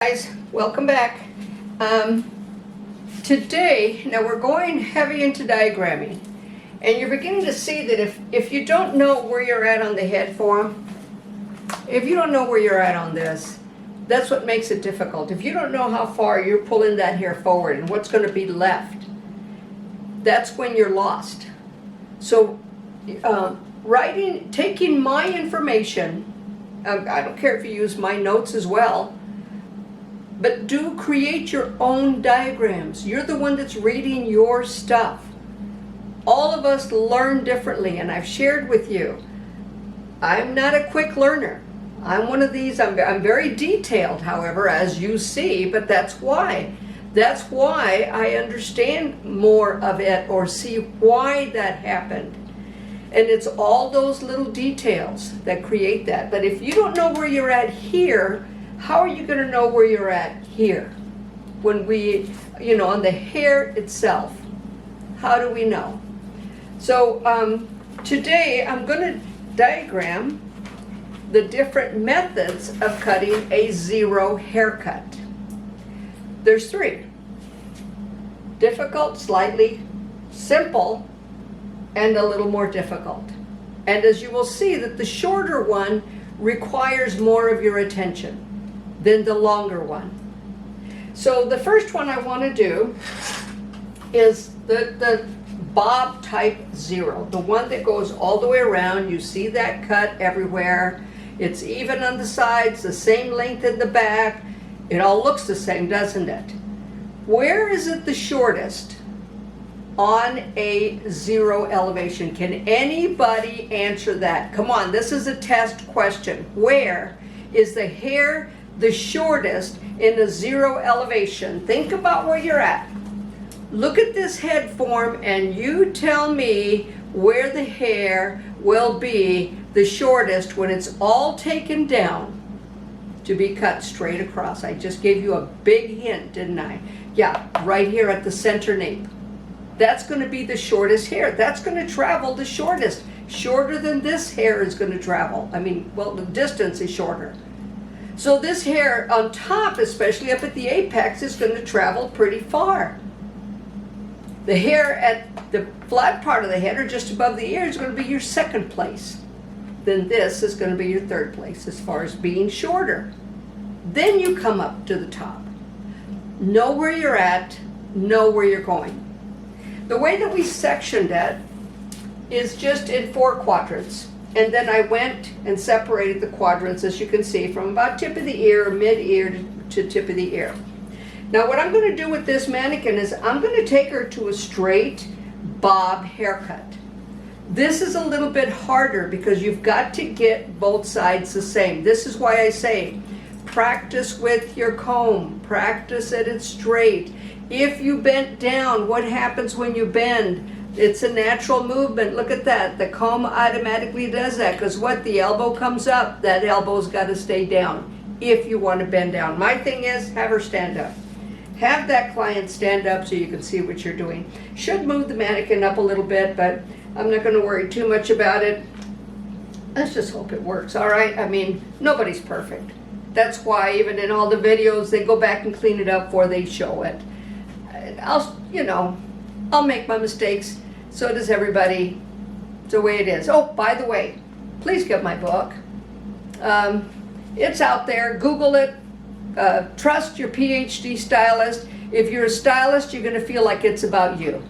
Guys, welcome back. Today, now we're going heavy into diagramming, and you're beginning to see that if you don't know where you're at on the head form, if you don't know where you're at on this, that's what makes it difficult. If you don't know how far you're pulling that hair forward and what's going to be left, that's when you're lost. So taking my information, I don't care if you use my notes as well, but do create your own diagrams. You're the one that's reading your stuff. All of us learn differently, and I've shared with you, I'm not a quick learner. I'm one of these, I'm very detailed, however, as you see, but that's why. That's why I understand more of it or see why that happened. And it's all those little details that create that. But if you don't know where you're at here, how are you going to know where you're at here? When we, on the hair itself, how do we know? So today I'm going to diagram the different methods of cutting a zero haircut. There's three: difficult, slightly, simple, and a little more difficult. And as you will see, that the shorter one requires more of your attention than the longer one. So the first one I want to do is the bob type zero, the one that goes all the way around. You see that cut everywhere. It's even on the sides, the same length in the back. It all looks the same, doesn't it? Where is it the shortest on a zero elevation? Can anybody answer that? Come on, this is a test question. Where is the hair the shortest in a zero elevation? Think about where you're at. Look at this head form and you tell me where the hair will be the shortest when it's all taken down to be cut straight across. I just gave you a big hint, didn't I? Yeah, right here at the center nape. That's going to be the shortest hair. That's going to travel the shortest. Shorter than this hair is going to travel. The distance is shorter. So this hair on top, especially up at the apex, is going to travel pretty far. The hair at the flat part of the head or just above the ear is going to be your second place. Then this is going to be your third place as far as being shorter. Then you come up to the top. Know where you're at, know where you're going. The way that we sectioned it is just in 4 quadrants. And then I went and separated the quadrants, as you can see, from about tip of the ear, mid-ear to tip of the ear. Now what I'm going to do with this mannequin is I'm going to take her to a straight bob haircut. This is a little bit harder because you've got to get both sides the same. This is why I say practice with your comb. Practice at it straight. If you bent down, what happens when you bend? It's a natural movement. Look at that. The comb automatically does that because what? The elbow comes up. That elbow's got to stay down if you want to bend down. My thing is have her stand up. Have that client stand up so you can see what you're doing. Should move the mannequin up a little bit, but I'm not going to worry too much about it. Let's just hope it works, all right? Nobody's perfect. That's why even in all the videos, they go back and clean it up before they show it. I'll make my mistakes. So does everybody. It's the way it is. Oh, by the way, please get my book. It's out there. Google it. Trust your PhD stylist. If you're a stylist, you're going to feel like it's about you.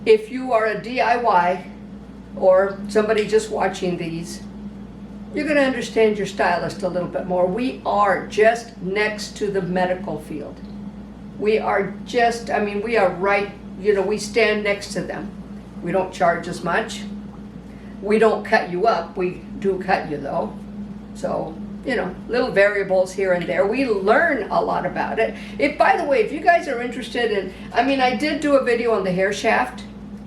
If you are a DIY or somebody just watching these, you're going to understand your stylist a little bit more. We are just next to the medical field. We are just, we are right, we stand next to them. We don't charge as much. We don't cut you up. We do cut you though. So, little variables here and there. We learn a lot about it. By the way, if you guys are interested in, I did do a video on the hair shaft,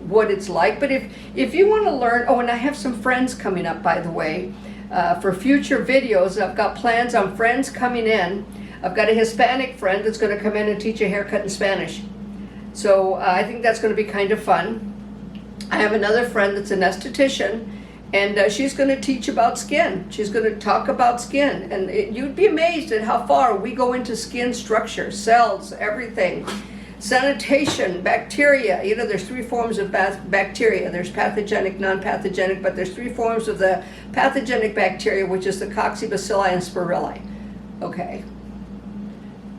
what it's like, but if you want to learn, and I have some friends coming up, by the way, for future videos. I've got plans on friends coming in. I've got a Hispanic friend that's going to come in and teach a haircut in Spanish. So I think that's going to be kind of fun. I have another friend that's an esthetician, And she's going to teach about skin. She's going to talk about skin. And you'd be amazed at how far we go into skin structure, cells, everything. Sanitation, bacteria. You know, there's 3 forms of bacteria. There's pathogenic, non-pathogenic, but there's 3 forms of the pathogenic bacteria, which is the coccibacilli and spirilli. Okay.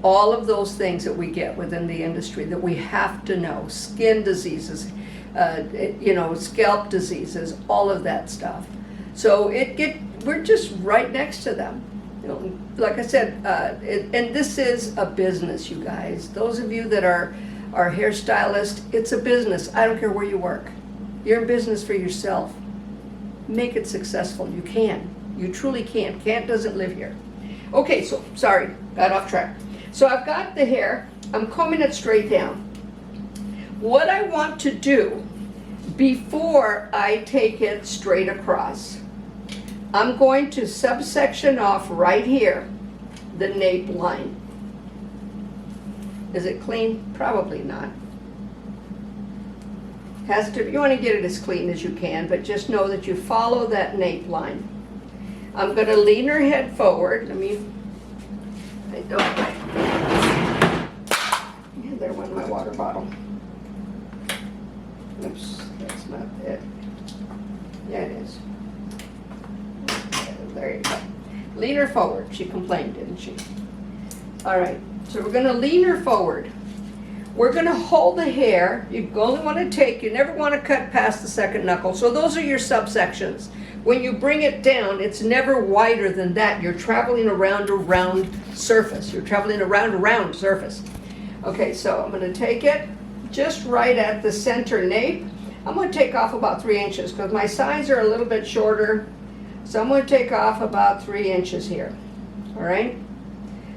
All of those things that we get within the industry that we have to know. Skin diseases, you know, scalp diseases, all of that stuff. So we're just right next to them. You know, like I said, and this is a business, you guys. Those of you that are hairstylists, it's a business. I don't care where you work. You're in business for yourself. Make it successful. You can. You truly can. Can't doesn't live here. Okay, so sorry, got off track. So I've got the hair. I'm combing it straight down. What I want to do before I take it straight across, I'm going to subsection off right here, the nape line. Is it clean? Probably not. Has to. You want to get it as clean as you can, but just know that you follow that nape line. I'm going to lean her head forward. There went my water bottle. Oops, that's not it. Yeah, it is. There you go. Lean her forward. She complained, didn't she? All right, so we're going to lean her forward. We're going to hold the hair. You only want to take, you never want to cut past the second knuckle. So those are your subsections. When you bring it down, it's never wider than that. You're traveling around a round surface. You're traveling around a round surface. Okay, so I'm going to take it just right at the center nape. I'm going to take off about 3 inches because my sides are a little bit shorter. So I'm going to take off about 3 inches here. All right?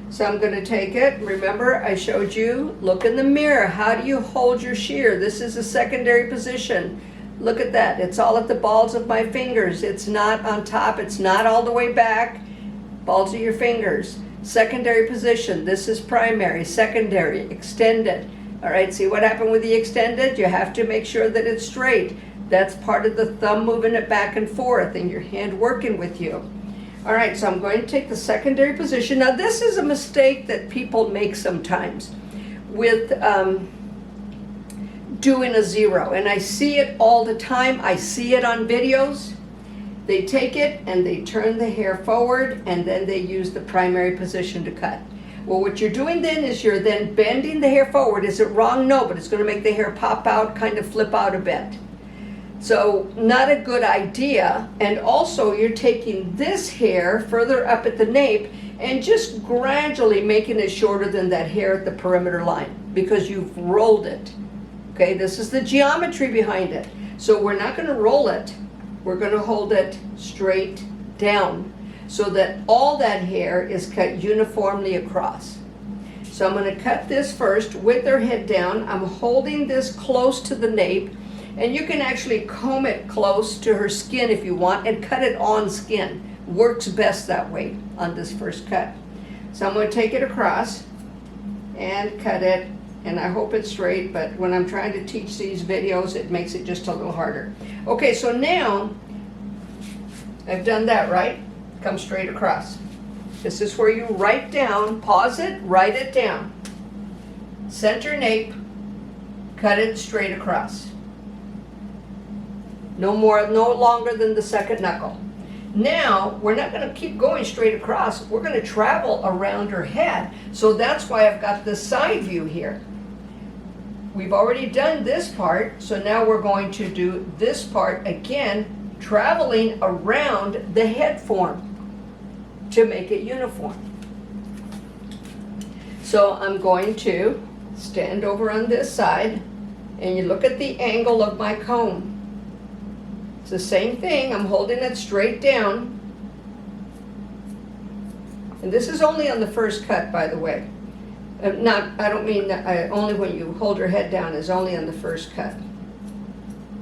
So I'm going to take it. Remember, I showed you, look in the mirror. How do you hold your shear? This is a secondary position. Look at that. It's all at the balls of my fingers. It's not on top. It's not all the way back. Balls of your fingers. Secondary position. This is primary. Secondary. Extended. All right, see what happened with the extended? You have to make sure that it's straight. That's part of the thumb moving it back and forth and your hand working with you. All right, so I'm going to take the secondary position. Now, this is a mistake that people make sometimes with doing a zero. And I see it all the time. I see it on videos. They take it and they turn the hair forward and then they use the primary position to cut. Well, what you're doing then is you're then bending the hair forward. Is it wrong? No, but it's going to make the hair pop out, kind of flip out a bit. So not a good idea. And also you're taking this hair further up at the nape and just gradually making it shorter than that hair at the perimeter line because you've rolled it. Okay, this is the geometry behind it. So we're not going to roll it. We're going to hold it straight down so that all that hair is cut uniformly across. So I'm going to cut this first with her head down. I'm holding this close to the nape, and you can actually comb it close to her skin if you want and cut it on skin. Works best that way on this first cut. So I'm going to take it across and cut it, and I hope it's straight, but when I'm trying to teach these videos, it makes it just a little harder. Okay, so now I've done that, right? Come straight across. This is where you write down, pause it, write it down. Center nape, cut it straight across. No longer than the second knuckle. Now, we're not going to keep going straight across. We're going to travel around her head. So that's why I've got the side view here. We've already done this part, so now we're going to do this part again, traveling around the head form to make it uniform. So I'm going to stand over on this side, and you look at the angle of my comb. It's the same thing. I'm holding it straight down. And this is only on the first cut, by the way. I don't mean that only when you hold her head down is only on the first cut.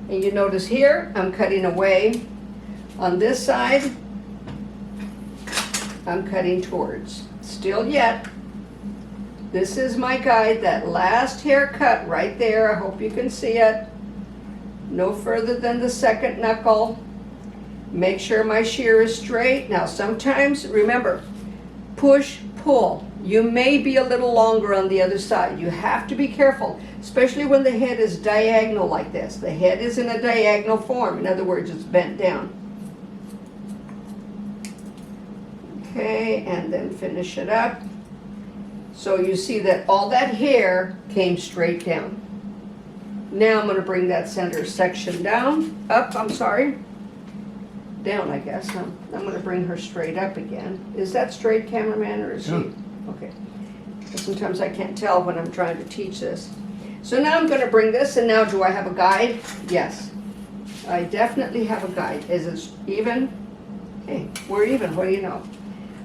And you notice here, I'm cutting away. On this side, I'm cutting towards. Still yet. This is my guide, that last haircut right there. I hope you can see it. No further than the second knuckle. Make sure my shear is straight. Now sometimes, remember, push, pull. You may be a little longer on the other side. You have to be careful, especially when the head is diagonal like this. The head is in a diagonal form. In other words, it's bent down. Okay, and then finish it up. So you see that all that hair came straight down. Now I'm going to bring that center section down, up, I'm sorry. Down, I guess. I'm going to bring her straight up again. Is that straight, cameraman, or is she? Okay. Sometimes I can't tell when I'm trying to teach this. So now I'm going to bring this, and now do I have a guide? Yes. I definitely have a guide. Is it even? Hey, we're even. What do you know?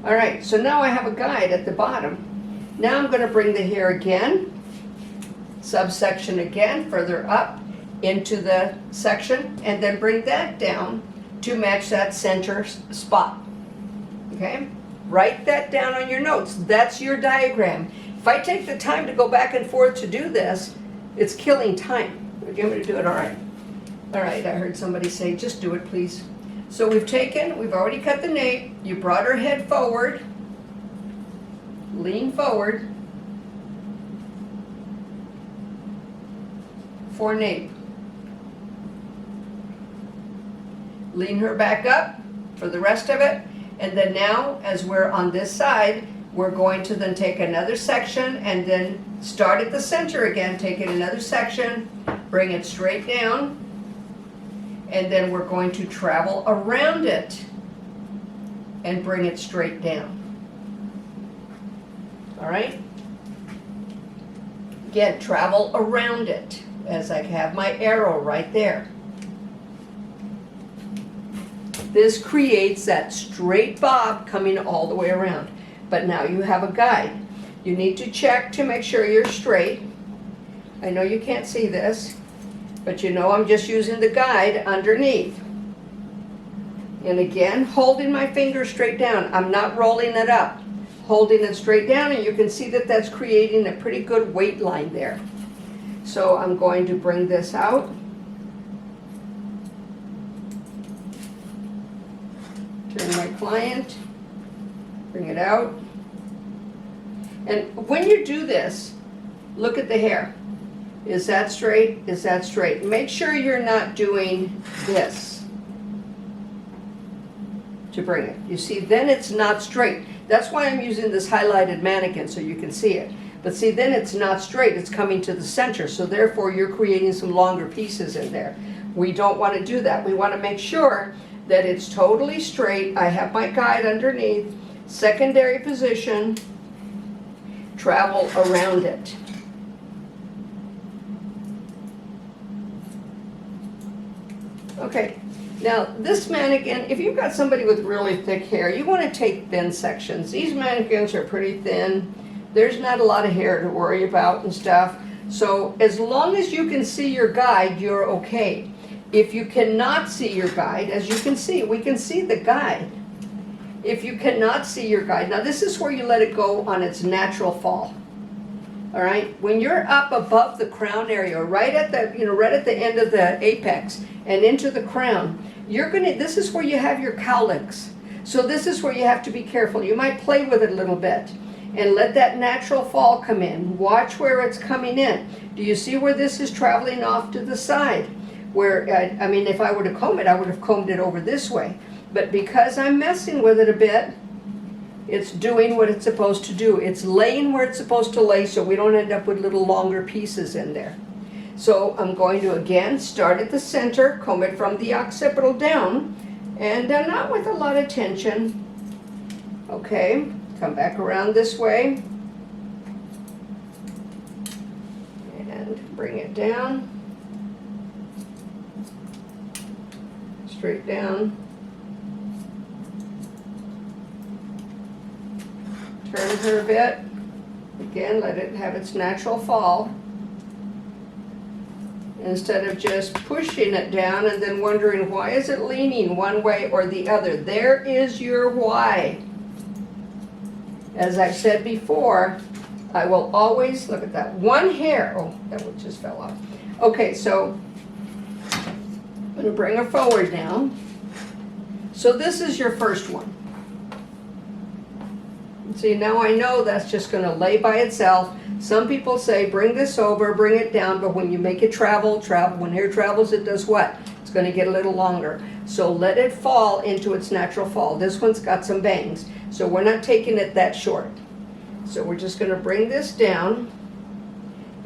All right, so now I have a guide at the bottom. Now I'm going to bring the hair again, subsection again, further up into the section, and then bring that down to match that center spot. Okay? Write that down on your notes. That's your diagram. If I take the time to go back and forth to do this, it's killing time. Would you want me to do it? All right. All right, I heard somebody say, just do it, please. So we've already cut the nape. You brought her head forward. Lean forward for nape. Lean her back up for the rest of it. And then now, as we're on this side, we're going to then take another section and then start at the center again, take it another section, bring it straight down, and then we're going to travel around it and bring it straight down. All right? Again, travel around it as I have my arrow right there. This creates that straight bob coming all the way around. But now you have a guide. You need to check to make sure you're straight. I know you can't see this, but you know I'm just using the guide underneath. And again, holding my finger straight down. I'm not rolling it up. Holding it straight down, and you can see that that's creating a pretty good weight line there. So I'm going to bring this out. Turn my client, bring it out. And when you do this, look at the hair. Is that straight? Is that straight? Make sure you're not doing this to bring it. You see, then it's not straight. That's why I'm using this highlighted mannequin so you can see it. But see, then it's not straight, it's coming to the center, so therefore you're creating some longer pieces in there. We don't want to do that. We want to make sure that it's totally straight. I have my guide underneath, secondary position, travel around it. Okay. Now, this mannequin, if you've got somebody with really thick hair, you want to take thin sections. These mannequins are pretty thin. There's not a lot of hair to worry about and stuff. So as long as you can see your guide, you're okay. If you cannot see your guide, as you can see, we can see the guide. If you cannot see your guide, now this is where you let it go on its natural fall. All right, when you're up above the crown area, right at the, right at the end of the apex and into the crown, this is where you have your cowlicks. So this is where you have to be careful. You might play with it a little bit and let that natural fall come in. Watch where it's coming in. Do you see where this is traveling off to the side? Where, I mean, if I were to comb it, I would have combed it over this way. But because I'm messing with it a bit, it's doing what it's supposed to do. It's laying where it's supposed to lay so we don't end up with little longer pieces in there. So I'm going to again start at the center, comb it from the occipital down, and not with a lot of tension. Okay, come back around this way and bring it down, straight down. Turn her a bit. Again, let it have its natural fall. Instead of just pushing it down and then wondering why is it leaning one way or the other. There is your why. As I've said before, I will always, look at that, one hair. Oh, that one just fell off. Okay, so I'm going to bring her forward now. So this is your first one. See, now I know that's just going to lay by itself. Some people say bring this over, bring it down, but when you make it travel, when hair travels, it does what? It's going to get a little longer. So let it fall into its natural fall. This one's got some bangs, so we're not taking it that short. So we're just going to bring this down.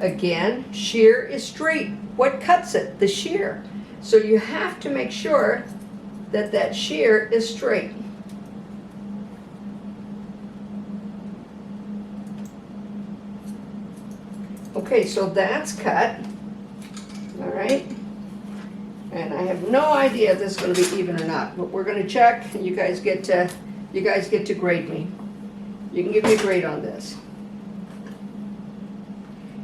Again, shear is straight. What cuts it? The shear. So you have to make sure that that shear is straight. Okay, so that's cut. All right. And I have no idea if this is going to be even or not, but we're going to check. And you guys get to grade me. You can give me a grade on this.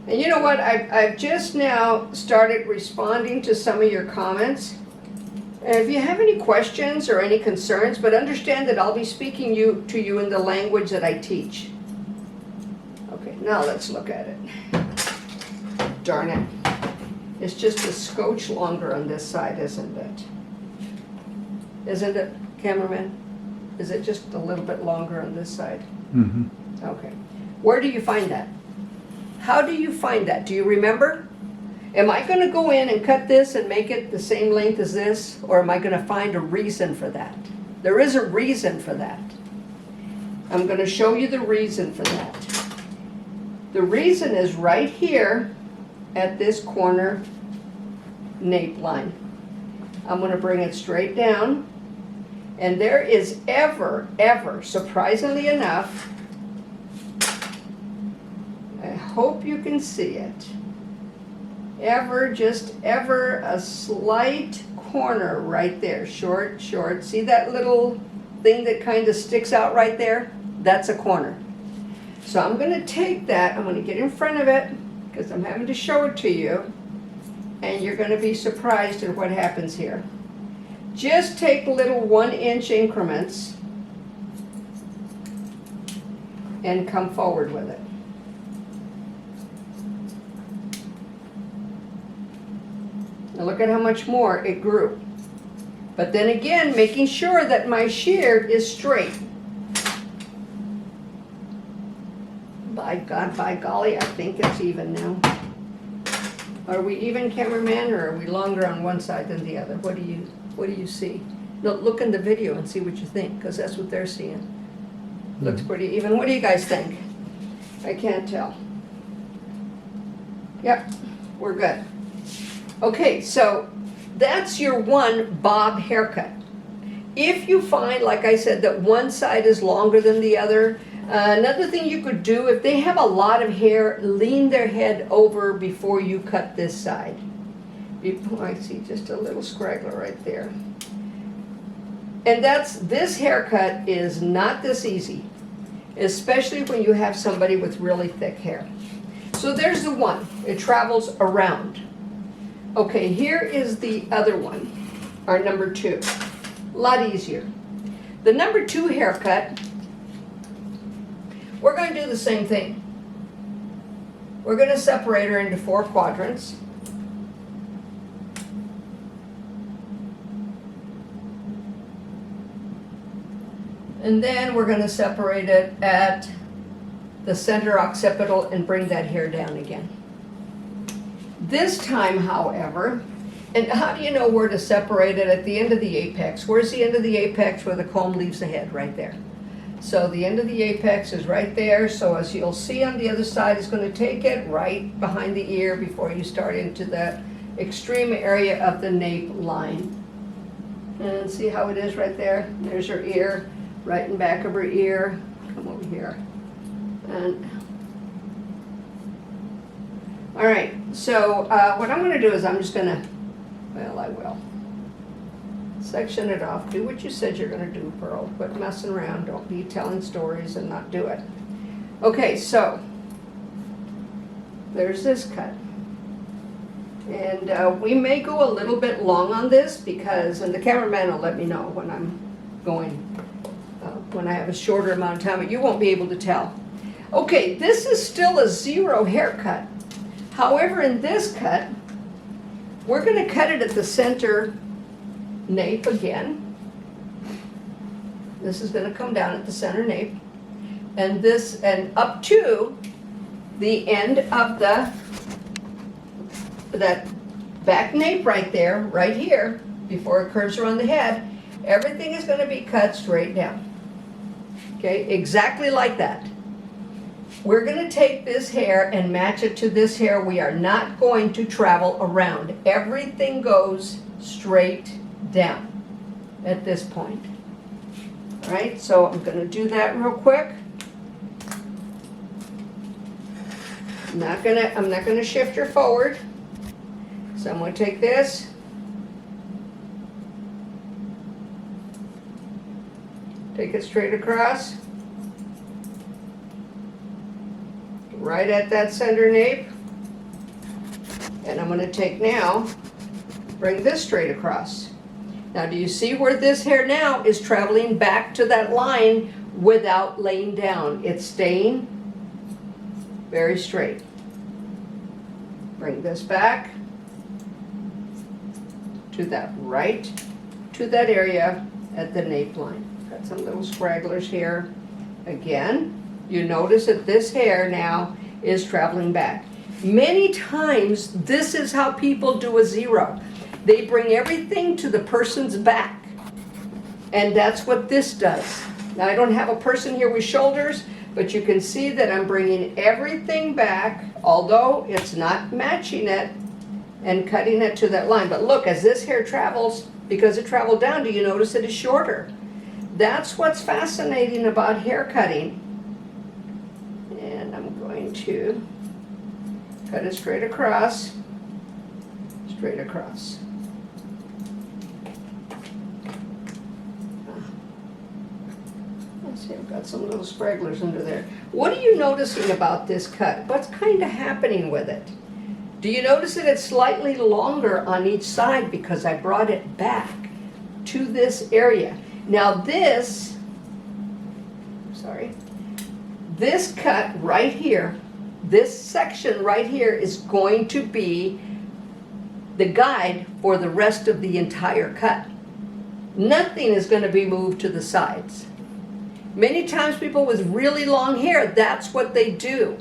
And you know what? I've just now started responding to some of your comments. And if you have any questions or any concerns, but understand that I'll be speaking to you in the language that I teach. Okay, now let's look at it. Darn it. It's just a scotch longer on this side, isn't it? Isn't it, cameraman? Is it just a little bit longer on this side? Mm-hmm. Okay. Where do you find that? How do you find that? Do you remember? Am I going to go in and cut this and make it the same length as this? Or am I going to find a reason for that? There is a reason for that. I'm going to show you the reason for that. The reason is right here at this corner nape line. I'm going to bring it straight down. And there is ever, surprisingly enough, I hope you can see it, just ever a slight corner right there, short. See that little thing that kind of sticks out right there? That's a corner. So I'm going to take that, I'm going to get in front of it, because I'm having to show it to you, and you're going to be surprised at what happens here. Just take little 1-inch increments and come forward with it. Now look at how much more it grew. But then again, making sure that my shear is straight. By God, by golly, I think it's even now. Are we even, cameraman, or are we longer on one side than the other? What do you see? No, look in the video and see what you think, because that's what they're seeing. Looks pretty even. What do you guys think? I can't tell. Yep, we're good. Okay, so that's your one bob haircut. If you find, like I said, that one side is longer than the other, another thing you could do, if they have a lot of hair, lean their head over before you cut this side. I see just a little scraggler right there. And this haircut is not this easy, especially when you have somebody with really thick hair. So there's the one. It travels around. Okay, here is the other one, our number 2. A lot easier. The number 2 haircut, we're going to do the same thing. We're going to separate her into 4 quadrants. And then we're going to separate it at the center occipital and bring that hair down again. This time, however, and how do you know where to separate it? At the end of the apex. Where's the end of the apex where the comb leaves the head? Right there. So the end of the apex is right there. So as you'll see on the other side, it's going to take it right behind the ear before you start into the extreme area of the nape line. And see how it is right there? There's her ear, right in back of her ear. Come over here. And all right, so what I'm going to do is I'm just going to, well, I will section it off. Do what you said you're going to do, Pearl. Quit messing around. Don't be telling stories and not do it. Okay, so there's this cut. And we may go a little bit long on this because, and the cameraman will let me know when I'm going, when I have a shorter amount of time, but you won't be able to tell. Okay, this is still a 0 haircut. However, in this cut, we're going to cut it at the center nape again. This is going to come down at the center nape. And this, and up to the end of that back nape right there, right here, before it curves around the head, everything is going to be cut straight down. Okay, exactly like that. We're going to take this hair and match it to this hair. We are not going to travel around. Everything goes straight down at this point. All right, so I'm going to do that real quick. I'm not gonna shift her forward. So I'm going to take this. Take it straight across. Right at that center nape. And I'm going to take now, bring this straight across. Now do you see where this hair now is traveling back to that line without laying down? It's staying very straight. Bring this back to that area at the nape line. Got some little scragglers here. Again, you notice that this hair now is traveling back. Many times, this is how people do a zero. They bring everything to the person's back. And that's what this does. Now, I don't have a person here with shoulders, but you can see that I'm bringing everything back, although it's not matching it, and cutting it to that line. But look, as this hair travels, because it traveled down, do you notice it is shorter? That's what's fascinating about hair cutting. And I'm going to cut it straight across, straight across. Let's see, I've got some little scragglers under there. What are you noticing about this cut? What's kind of happening with it? Do you notice that it's slightly longer on each side because I brought it back to this area? Now this cut right here, this section right here is going to be the guide for the rest of the entire cut. Nothing is going to be moved to the sides. Many times people with really long hair, that's what they do.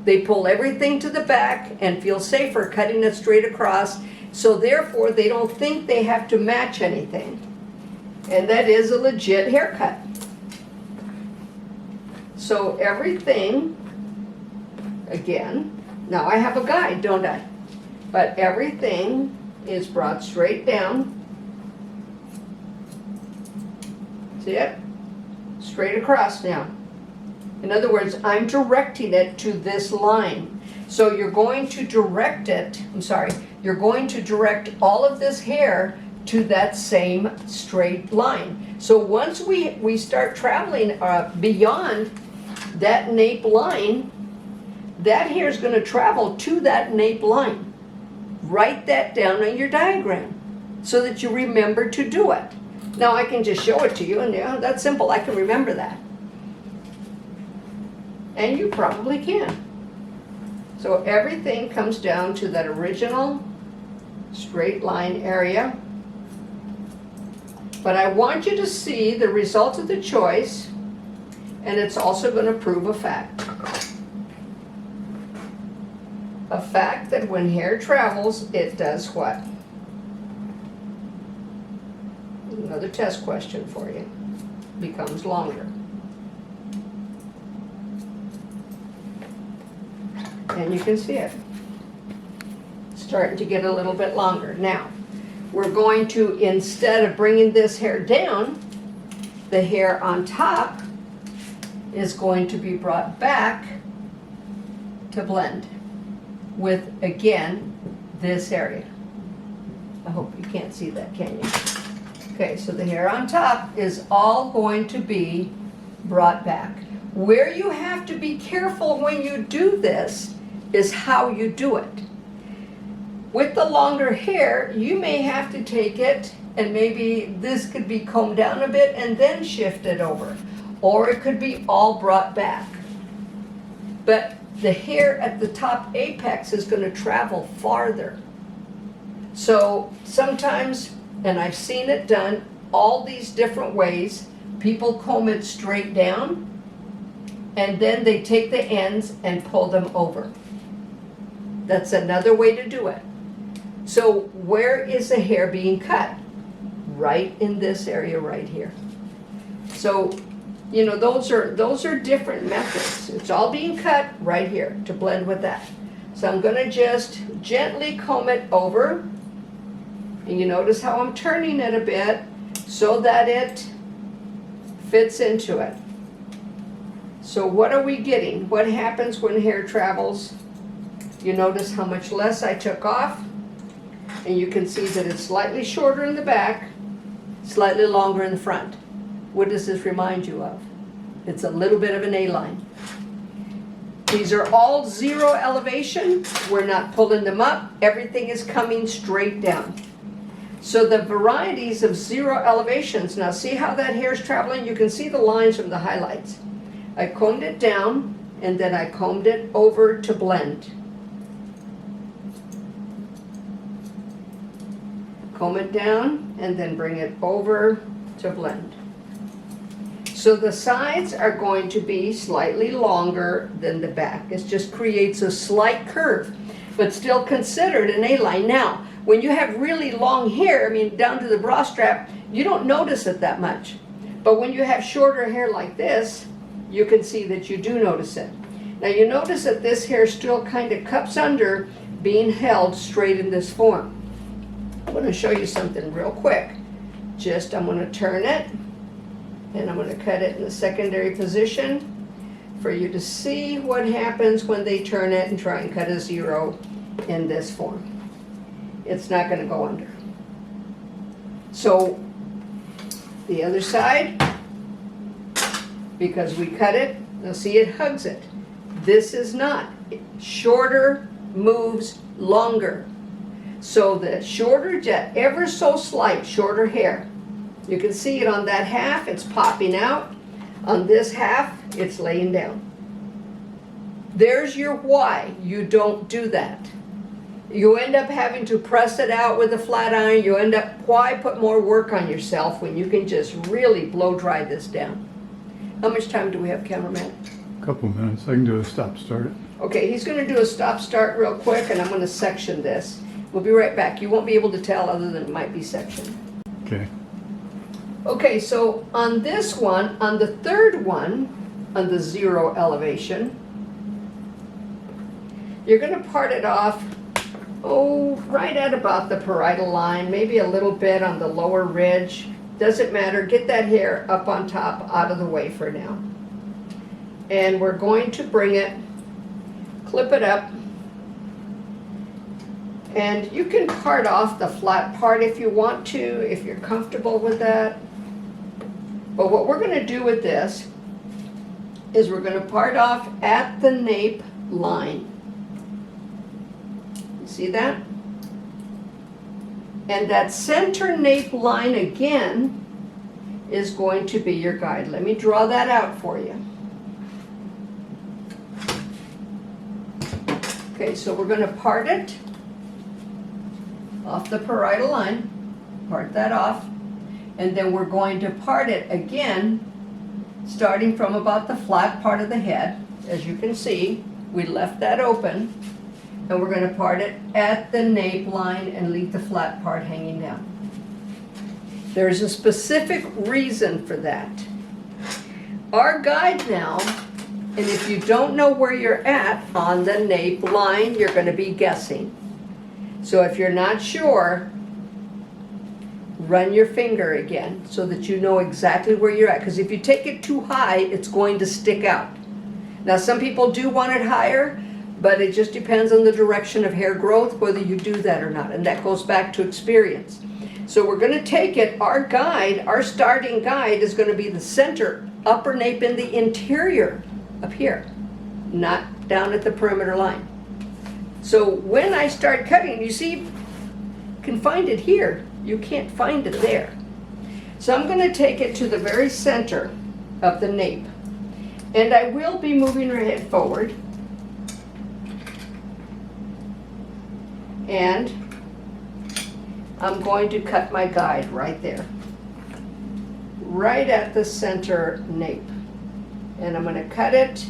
They pull everything to the back and feel safer cutting it straight across, so therefore they don't think they have to match anything. And that is a legit haircut. So everything, again, now I have a guide, don't I? But everything is brought straight down. See it? Straight across now. In other words, I'm directing it to this line. So you're going to direct it, you're going to direct all of this hair to that same straight line. So once we start traveling beyond that nape line, that hair is going to travel to that nape line. Write that down on your diagram so that you remember to do it. Now I can just show it to you, and yeah, that's simple. I can remember that. And you probably can. So everything comes down to that original straight line area. But I want you to see the result of the choice, and it's also going to prove a fact. A fact that when hair travels, it does what? Another test question for you. Becomes longer. And you can see it. Starting to get a little bit longer. Now, we're going to, instead of bringing this hair down, the hair on top is going to be brought back to blend with, again, this area. I hope you can't see that, can you? Okay, so the hair on top is all going to be brought back. Where you have to be careful when you do this is how you do it. With the longer hair, you may have to take it, and maybe this could be combed down a bit and then shifted over. Or it could be all brought back. But the hair at the top apex is going to travel farther. So sometimes, and I've seen it done all these different ways, People comb it straight down, and then they take the ends and pull them over. That's another way to do it. So where is the hair being cut? Right in this area right here. So, you know, those are different methods. It's all being cut right here to blend with that. So I'm gonna just gently comb it over. And you notice how I'm turning it a bit so that it fits into it. So what are we getting? What happens when hair travels? You notice how much less I took off, and you can see that it's slightly shorter in the back, slightly longer in the front. What does this remind you of? It's a little bit of an A-line. These are all 0 elevation. We're not pulling them up. Everything is coming straight down. So the varieties of 0 elevations, now see how that hair is traveling? You can see the lines from the highlights. I combed it down, and then I combed it over to blend. Comb it down, and then bring it over to blend. So the sides are going to be slightly longer than the back. It just creates a slight curve, but still considered an A-line. Now, when you have really long hair, I mean down to the bra strap, you don't notice it that much. But when you have shorter hair like this, you can see that you do notice it. Now you notice that this hair still kind of cups under, being held straight in this form. I'm going to show you something real quick. I'm going to turn it, and I'm going to cut it in the secondary position for you to see what happens when they turn it and try and cut a 0 in this form. It's not going to go under. So the other side, because we cut it, you'll see it hugs it. This is not. Shorter moves longer. So the shorter jet, ever so slight, shorter hair. You can see it on that half, it's popping out. On this half, it's laying down. There's your why you don't do that. You end up having to press it out with a flat iron. You end up, why put more work on yourself when you can just really blow dry this down? How much time do we have, cameraman? A couple minutes. I can do a stop start. Okay, he's going to do a stop start real quick, and I'm going to section this. We'll be right back. You won't be able to tell other than it might be sectioned. Okay. Okay, so on this one, on the third one, on the 0 elevation, you're going to part it off, right at about the parietal line, maybe a little bit on the lower ridge. Doesn't matter. Get that hair up on top, out of the way for now. And we're going to bring it, clip it up, and you can part off the flat part if you want to, if you're comfortable with that. But what we're going to do with this is we're going to part off at the nape line. You see that? And that center nape line again is going to be your guide. Let me draw that out for you. Okay, so we're going to part it off the parietal line, part that off, and then we're going to part it again, starting from about the flat part of the head. As you can see, we left that open, and we're going to part it at the nape line and leave the flat part hanging down. There's a specific reason for that. Our guide now, and if you don't know where you're at on the nape line, you're going to be guessing. So if you're not sure, run your finger again so that you know exactly where you're at. Because if you take it too high, it's going to stick out. Now some people do want it higher, but it just depends on the direction of hair growth, whether you do that or not. And that goes back to experience. So we're going to take it, our guide, our starting guide is going to be the center, upper nape in the interior, up here, not down at the perimeter line. So when I start cutting, you see, you can find it here. You can't find it there. So I'm going to take it to the very center of the nape. And I will be moving her head forward. And I'm going to cut my guide right there. right at the center nape. And I'm going to cut it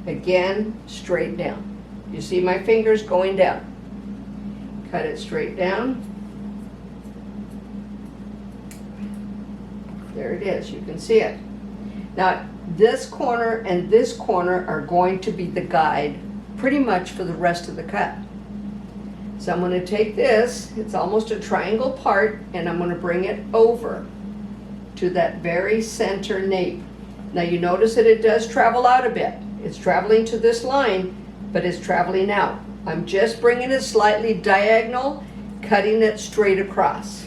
again straight down. You see my fingers going down. Cut it straight down. There it is, you can see it. Now this corner and this corner are going to be the guide pretty much for the rest of the cut. So I'm going to take this, it's almost a triangle part, and I'm going to bring it over to that very center nape. Now you notice that it does travel out a bit. It's traveling to this line, but it's traveling out. I'm just bringing it slightly diagonal, cutting it straight across.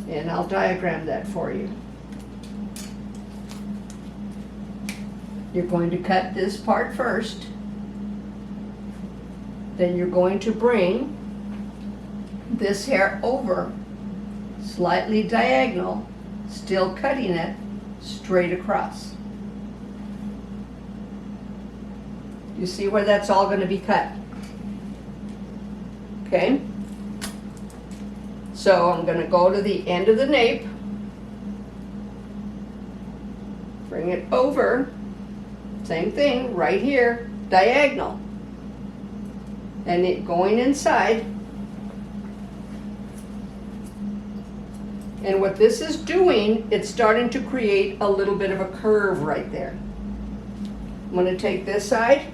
And I'll diagram that for you. You're going to cut this part first. Then you're going to bring this hair over, slightly diagonal, still cutting it straight across. You see where that's all going to be cut? Okay? So I'm going to go to the end of the nape, bring it over, same thing, right here, diagonal, and it going inside. And what this is doing, it's starting to create a little bit of a curve right there. I'm going to take this side,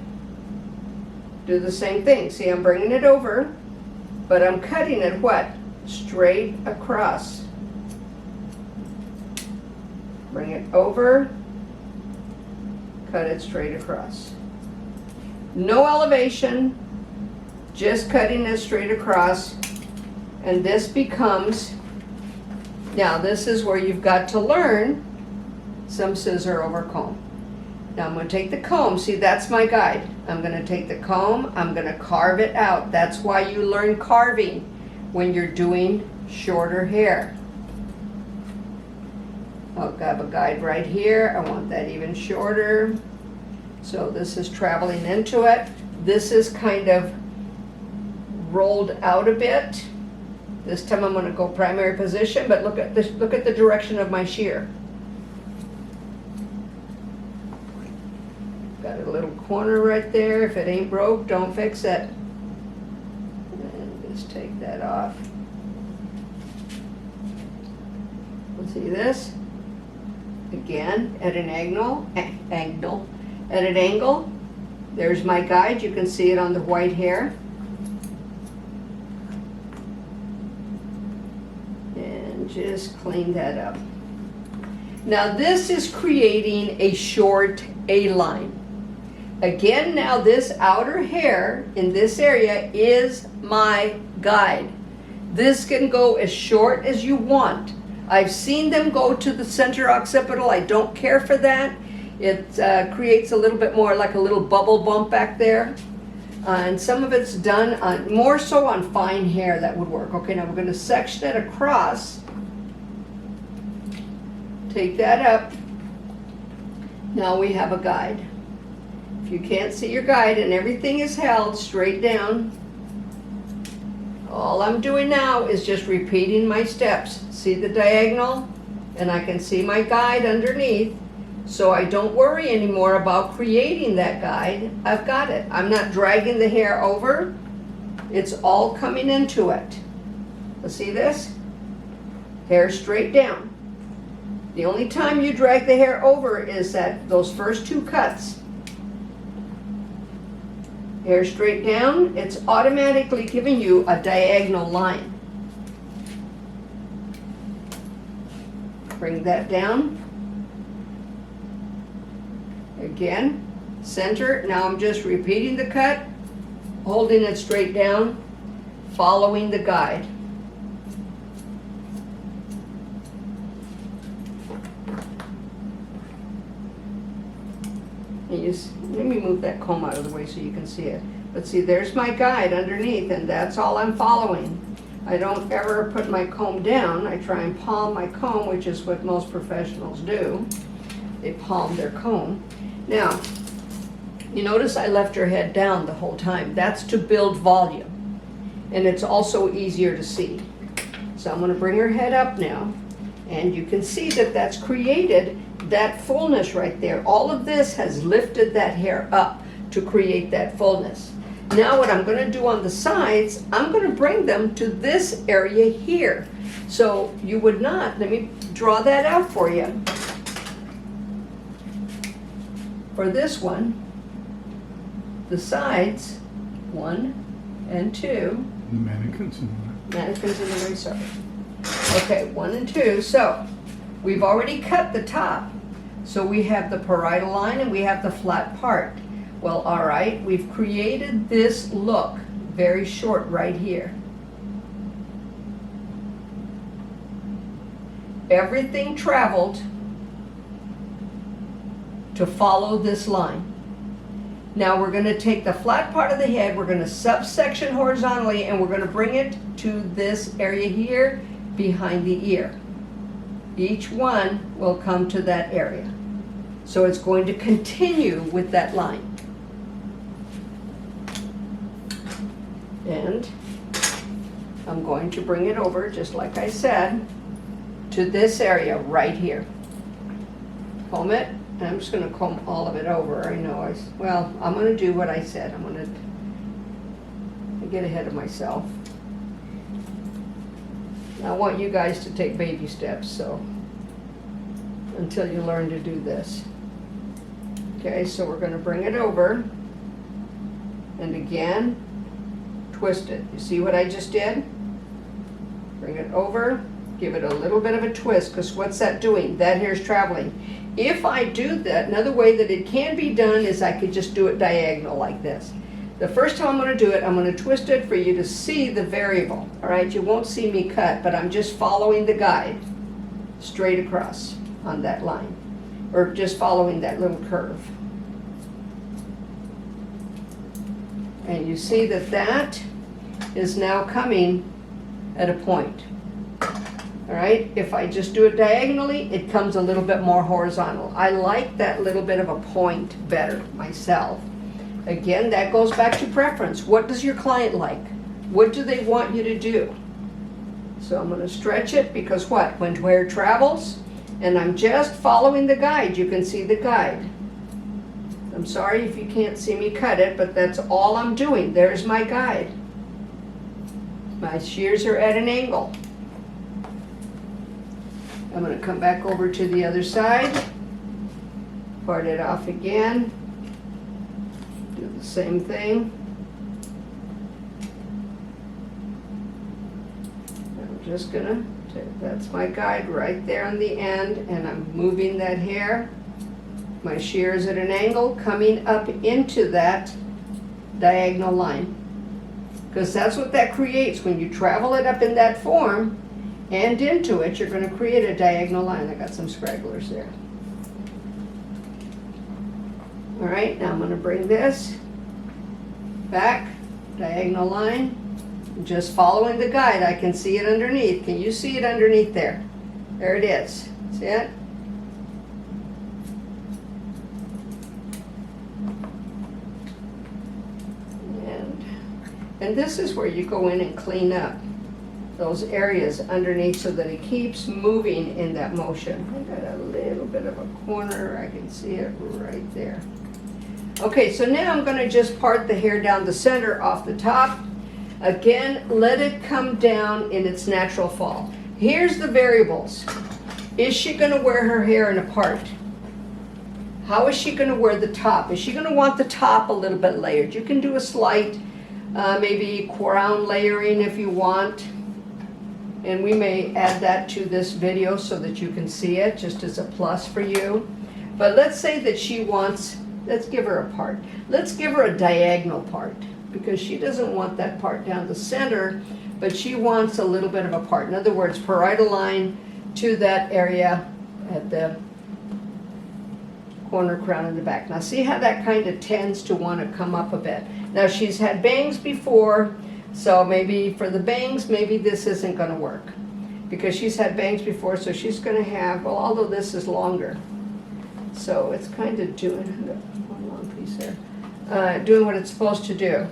do the same thing. See, I'm bringing it over, but I'm cutting it what? Straight across. Bring it over, cut it straight across. No elevation, just cutting it straight across. And this becomes, now this is where you've got to learn some scissor over comb. Now I'm going to take the comb, see that's my guide. I'm going to take the comb, I'm going to carve it out. That's why you learn carving when you're doing shorter hair. I'll have a guide right here. I want that even shorter. So this is traveling into it. This is kind of rolled out a bit. This time I'm going to go primary position, but look at this, look at the direction of my shear. Got a little corner right there. If it ain't broke, don't fix it. And just take that off. See this? Again, at an angle, at an angle. There's my guide. You can see it on the white hair. And just clean that up. Now this is creating a short A-line. Again, now this outer hair in this area is my guide. This can go as short as you want. I've seen them go to the center occipital. I don't care for that. It creates a little bit more like a little bubble bump back there. And some of it's done on, more so on fine hair that would work. Okay, now we're going to section it across. Take that up. Now we have a guide. If you can't see your guide and everything is held straight down, all I'm doing now is just repeating my steps. See the diagonal? And I can see my guide underneath, so I don't worry anymore about creating that guide. I've got it. I'm not dragging the hair over. It's all coming into it. See this? Hair straight down. The only time you drag the hair over is that those first two cuts. Hair straight down, it's automatically giving you a diagonal line. Bring that down. Again, center. Now I'm just repeating the cut, holding it straight down, following the guide. Let me move that comb out of the way so you can see it. But see, there's my guide underneath, and that's all I'm following. I don't ever put my comb down. I try and palm my comb, which is what most professionals do. They palm their comb. Now, you notice I left her head down the whole time. That's to build volume. And it's also easier to see. So I'm going to bring her head up now, and you can see that that's created that fullness right there. All of this has lifted that hair up to create that fullness. Now what I'm going to do on the sides, I'm going to bring them to this area here. So you would not, let me draw that out for you. For this one, the sides, 1 and 2. The mannequins in Mannequins in the way, sorry. Okay, 1 and 2. So we've already cut the top. So we have the parietal line and we have the flat part. Well, all right, we've created this look, very short right here. Everything traveled to follow this line. Now we're going to take the flat part of the head, we're going to subsection horizontally, and we're going to bring it to this area here behind the ear. Each one will come to that area. So it's going to continue with that line. And I'm going to bring it over, just like I said, to this area right here. Comb it. And I'm just going to comb all of it over. I know well, I'm going to do what I said. I'm going to get ahead of myself. I want you guys to take baby steps, so until you learn to do this. Okay, so we're going to bring it over, and again, twist it. You see what I just did? Bring it over, give it a little bit of a twist, because what's that doing? That hair's traveling. If I do that, another way that it can be done is I could just do it diagonal like this. The first time I'm going to do it, I'm going to twist it for you to see the variable. All right, you won't see me cut, but I'm just following the guide straight across on that line, or just following that little curve. And you see that that is now coming at a point. All right, if I just do it diagonally, it comes a little bit more horizontal. I like that little bit of a point better myself. Again, that goes back to preference. What does your client like? What do they want you to do? So I'm going to stretch it because what? When hair travels, and I'm just following the guide. You can see the guide. I'm sorry if you can't see me cut it, but that's all I'm doing. There's my guide. My shears are at an angle. I'm going to come back over to the other side, part it off again, do the same thing. I'm just going to, that's my guide right there on the end, and I'm moving that hair. My shears at an angle, coming up into that diagonal line. Because that's what that creates. When you travel it up in that form, and into it, you're going to create a diagonal line. I got some scragglers there. All right, now I'm going to bring this back, diagonal line, just following the guide. I can see it underneath. Can you see it underneath there? There it is. See it? And this is where you go in and clean up those areas underneath so that it keeps moving in that motion. I got a little bit of a corner, I can see it right there. Okay, so now I'm going to just part the hair down the center off the top. Again, let it come down in its natural fall. Here's the variables. Is she going to wear her hair in a part? How is she going to wear the top? Is she going to want the top a little bit layered? You can do a slight, maybe crown layering if you want. And we may add that to this video so that you can see it, just as a plus for you. But let's say that she wants, let's give her a part. Let's give her a diagonal part, because she doesn't want that part down the center, but she wants a little bit of a part. In other words, parietal line to that area at the corner crown in the back. Now see how that kind of tends to want to come up a bit. Now she's had bangs before, so maybe for the bangs, maybe this isn't going to work, because she's had bangs before, so she's going to have, well, although this is longer, so it's kind of doing, one long piece there, doing what it's supposed to do.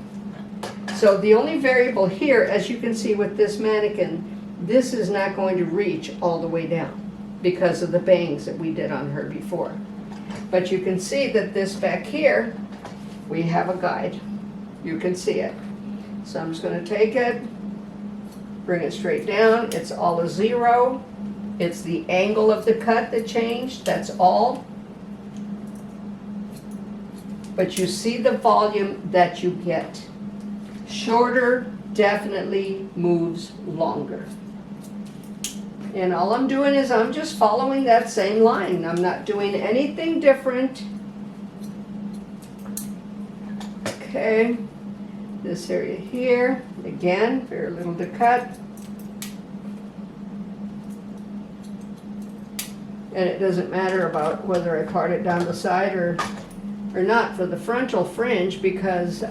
So the only variable here, as you can see with this mannequin, this is not going to reach all the way down because of the bangs that we did on her before. But you can see that this back here, we have a guide. You can see it. So I'm just going to take it, bring it straight down. It's all a 0. It's the angle of the cut that changed, that's all. But you see the volume that you get. Shorter definitely moves longer. And all I'm doing is I'm just following that same line. I'm not doing anything different. Okay, this area here, again, very little to cut. And it doesn't matter about whether I part it down the side or not for the frontal fringe, because we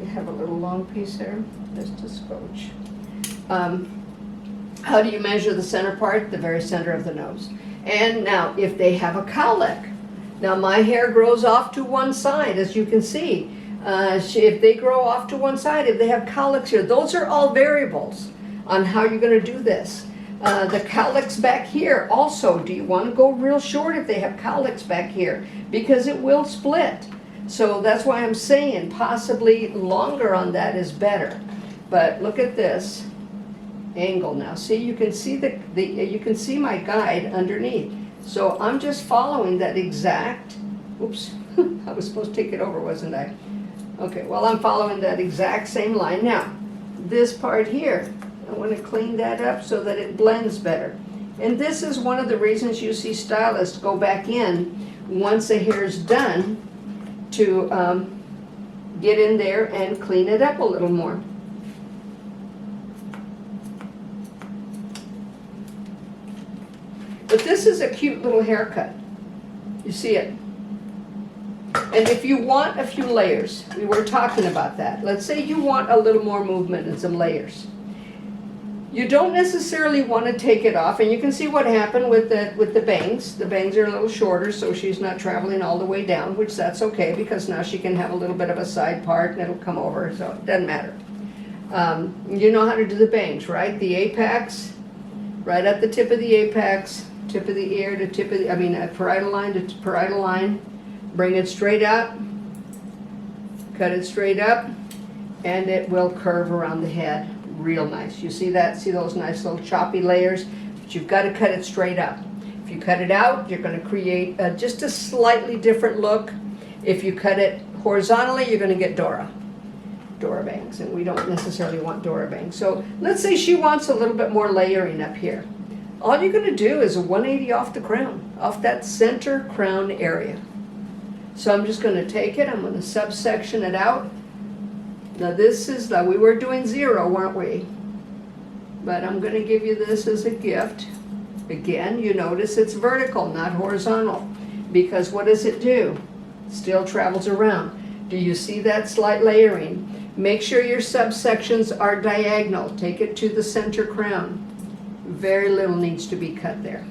have a little long piece there, just a scotch. How do you measure the center part? The very center of the nose. And now, if they have a cowlick, now my hair grows off to one side, as you can see. If they grow off to one side, if they have cowlicks here, those are all variables on how you're going to do this. The cowlicks back here also, do you want to go real short if they have cowlicks back here? Because it will split. So that's why I'm saying possibly longer on that is better. But look at this angle now. See, you can see you can see my guide underneath. So I'm just following that exact, oops, I was supposed to take it over, wasn't I? Okay, well, I'm following that exact same line. Now, this part here, I want to clean that up so that it blends better. And this is one of the reasons you see stylists go back in once the hair is done to get in there and clean it up a little more. But this is a cute little haircut. You see it? And if you want a few layers, we were talking about that. Let's say you want a little more movement and some layers. You don't necessarily want to take it off, and you can see what happened with the bangs. The bangs are a little shorter, so she's not traveling all the way down, which that's okay, because now she can have a little bit of a side part and it'll come over, so it doesn't matter. You know how to do the bangs, right? The apex, right at the tip of the apex, tip of the ear to tip of the, parietal line to parietal line. Bring it straight up, cut it straight up, and it will curve around the head real nice. You see that? See those nice little choppy layers? But you've got to cut it straight up. If you cut it out, you're going to create just a slightly different look. If you cut it horizontally, you're going to get Dora bangs, and we don't necessarily want Dora bangs. So let's say she wants a little bit more layering up here. All you're going to do is a 180 off the crown, off that center crown area. So I'm just going to take it, I'm going to subsection it out. Now this is, we were doing 0, weren't we? But I'm going to give you this as a gift. Again, you notice it's vertical, not horizontal. Because what does it do? It still travels around. Do you see that slight layering? Make sure your subsections are diagonal. Take it to the center crown. Very little needs to be cut there.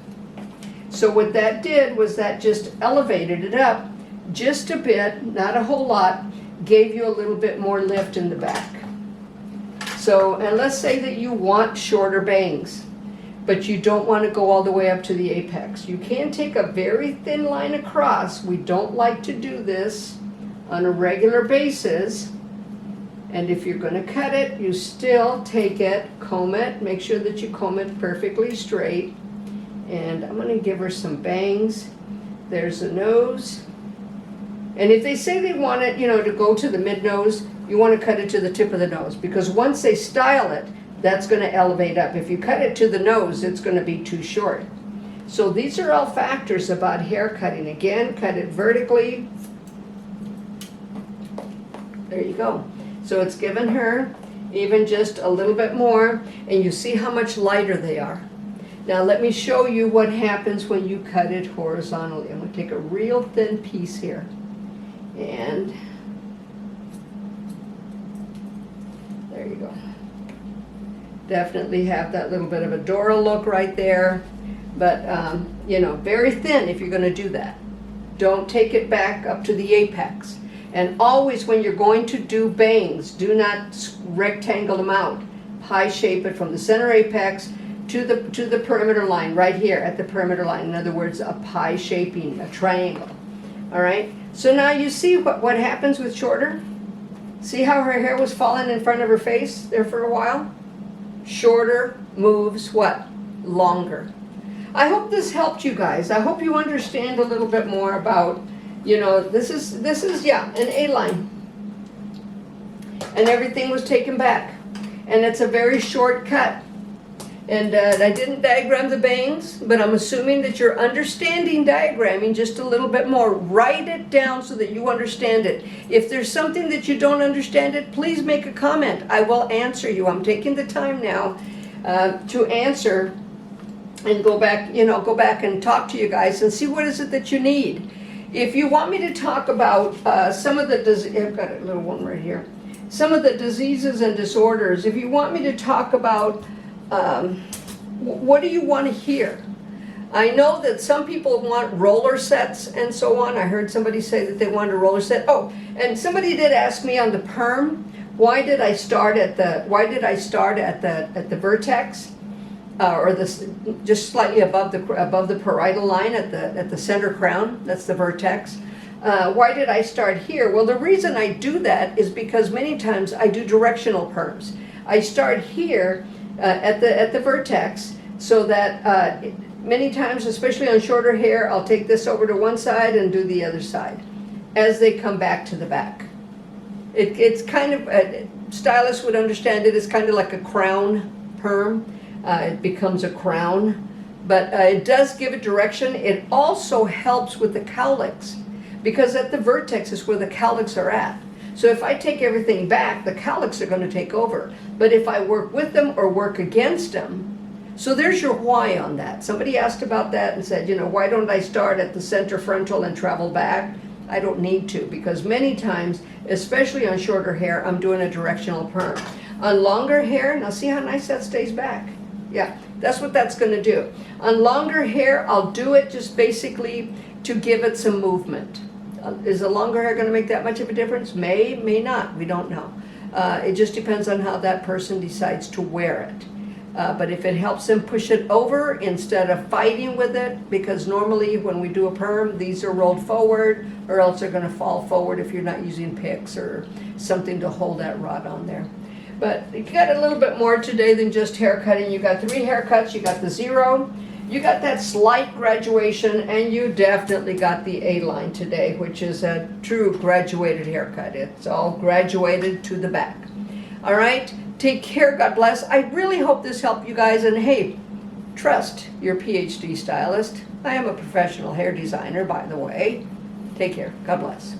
So what that did was that just elevated it up just a bit, not a whole lot, gave you a little bit more lift in the back. So, and let's say that you want shorter bangs, but you don't want to go all the way up to the apex. You can take a very thin line across. We don't like to do this on a regular basis. And if you're going to cut it, you still take it, comb it, make sure that you comb it perfectly straight. And I'm going to give her some bangs. There's the nose. And if they say they want it, to go to the mid-nose, you want to cut it to the tip of the nose, because once they style it, that's going to elevate up. If you cut it to the nose, it's going to be too short. So these are all factors about hair cutting. Again, cut it vertically. There you go. So it's given her even just a little bit more, and you see how much lighter they are. Now let me show you what happens when you cut it horizontally. I'm going to take a real thin piece here. And there you go. Definitely have that little bit of a Dora look right there. But, very thin if you're going to do that. Don't take it back up to the apex. And always when you're going to do bangs, do not rectangle them out. pie shape it from the center apex to the perimeter line, right here at the perimeter line. In other words, a pie shaping, a triangle. All right? So now you see what happens with shorter? See how her hair was falling in front of her face there for a while? Shorter moves what? Longer. I hope this helped you guys. I hope you understand a little bit more about, this is yeah, an A-line. And everything was taken back. And it's a very short cut. And I didn't diagram the bangs, but I'm assuming that you're understanding diagramming just a little bit more. Write it down so that you understand it. If there's something that you don't understand it, please make a comment. I will answer you. I'm taking the time now to answer and go back and talk to you guys and see what is it that you need. If you want me to talk about some of the, I've got a little one right here, some of the diseases and disorders, if you want me to talk about what do you want to hear? I know that some people want roller sets and so on. I heard somebody say that they wanted a roller set. Oh, and somebody did ask me on the perm, why did I start at the vertex, or this just slightly above the parietal line at the center crown? That's the vertex. Why did I start here? Well, the reason I do that is because many times I do directional perms. I start here at the vertex, so that many times, especially on shorter hair, I'll take this over to one side and do the other side as they come back to the back. It's kind of, stylists would understand it, it's kind of like a crown perm. It becomes a crown, but it does give it direction. It also helps with the cowlicks, because at the vertex is where the cowlicks are at. So if I take everything back, the cowlicks are going to take over. But if I work with them or work against them, so there's your why on that. Somebody asked about that and said, why don't I start at the center frontal and travel back? I don't need to, because many times, especially on shorter hair, I'm doing a directional perm. On longer hair, now see how nice that stays back? Yeah, that's what that's going to do. On longer hair, I'll do it just basically to give it some movement. Is the longer hair going to make that much of a difference? May not. We don't know. It just depends on how that person decides to wear it. But if it helps them push it over instead of fighting with it, because normally when we do a perm, these are rolled forward, or else they're going to fall forward if you're not using picks or something to hold that rod on there. But you got a little bit more today than just haircutting. You got 3 haircuts, you got the 0, you got that slight graduation, and you definitely got the A-line today, which is a true graduated haircut. It's all graduated to the back. All right, take care, God bless. I really hope this helped you guys, and hey, trust your PhD stylist. I am a professional hair designer, by the way. Take care, God bless.